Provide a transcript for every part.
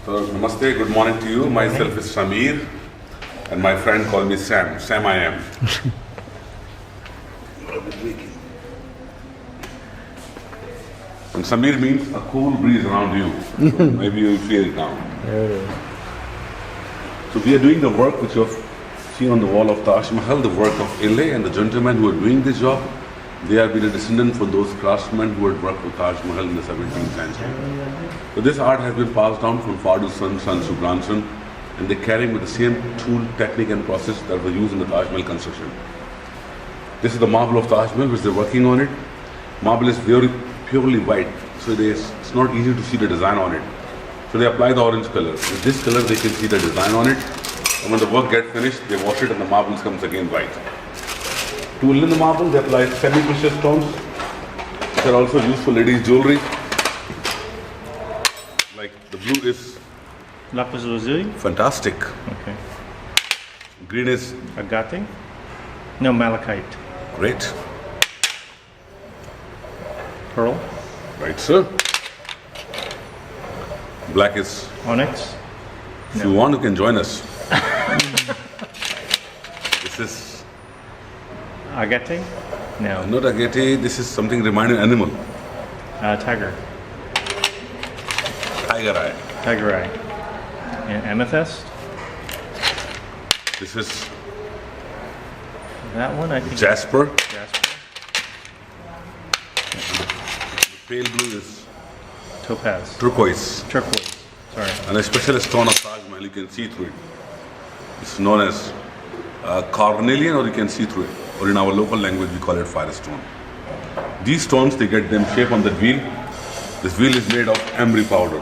So, namaste, good morning to you. Myself is Samir, and my friend called me Sam. Sam I am. And Samir means a cool breeze around you. So maybe you will feel it now. So we are doing the work which you have seen on the wall of Taj Mahal, the work of Ile, and the gentlemen who are doing this job, they have been a descendant for those craftsmen who had worked for Taj Mahal in the 17th century. So this art has been passed down from father to son, son to grandson, and they carry with the same tool, technique and process that were used in the Taj Mahal construction. This is the marble of Taj Mahal which they're working on it. Marble is very purely white, so it's not easy to see the design on it. So they apply the orange color. With this color they can see the design on it, and when the work gets finished, they wash it and the marble comes again white. To illumine the marble, they apply semi-precious stones, which are also used for ladies' jewelry. Like the blue is Lapis lazuli? fantastic. Okay. Green is Agate? No, malachite. great. Pearl? Right, sir. Black is, Onyx? if you want, you can join us. This is Agate? No. not agate, this is something reminding animal. Tiger. Tiger eye. Tiger eye. And amethyst? This is That one, I think. jasper. Jasper. Pale blue is Topaz. turquoise. Turquoise. Sorry. And a special stone of Taj Mahal, you can see through it. It's known as carnelian, or you can see through it. Or in our local language, we call it firestone. These stones, they get them shape on the wheel. This wheel is made of emery powder.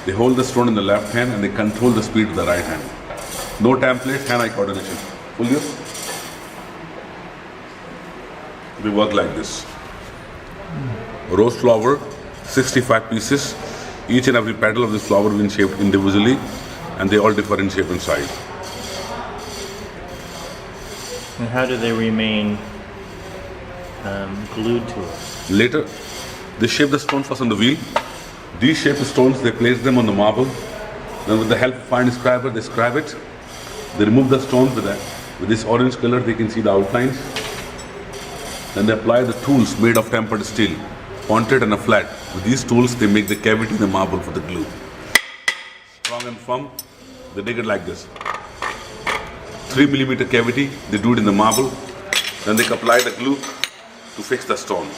They hold the stone in the left hand and they control the speed with the right hand. No template, hand-eye coordination. Full use. We work like this. Rose flower, 65 pieces. Each and every petal of this flower been shaped individually, and they all differ in shape and size. And how do they remain glued to it? Later, they shape the stone first on the wheel. These shaped stones, they place them on the marble. Then with the help of fine scriber, they scribe it. They remove the stones with this orange color, they can see the outlines. Then they apply the tools made of tempered steel, pointed and a flat. With these tools, they make the cavity in the marble for the glue. Strong and firm, they dig it like this. 3 millimeter cavity, they do it in the marble. Then they apply the glue to fix the stone.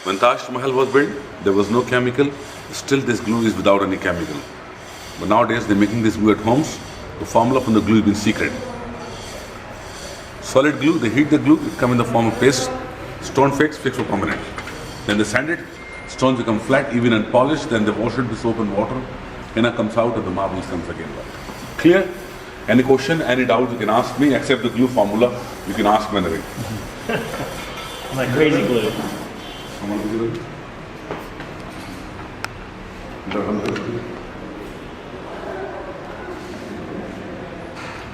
When Taj Mahal was built, there was no chemical. Still this glue is without any chemical. But nowadays they're making this glue at homes. The formula from the glue has been secret. Solid glue, they heat the glue, it comes in the form of paste. Stone fixed for permanent. Then they sand it, stones become flat, even and polished. Then they wash it with soap and water. Henna comes out and the marble comes again white. Clear? Any question, any doubt you can ask me, except the glue formula, you can ask whenever. Like crazy glue.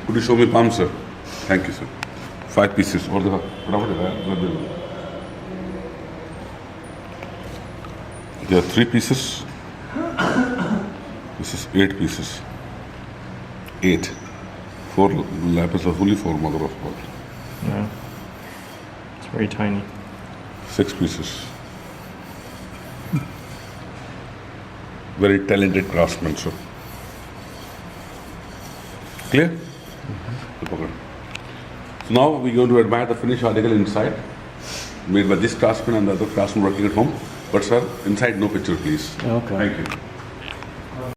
Could you show me palm, sir? Thank you, sir. 5 pieces. Or the there are 3 pieces. This is 8 pieces. 8. 4 lapis lazuli, 4 mother of pearl. Yeah. It's very tiny. 6 pieces. Very talented craftsman, sir. Clear? So now we're going to admire the finished article inside, made by this craftsman and the other craftsman working at home. But sir, inside no picture, please. Okay. Thank you.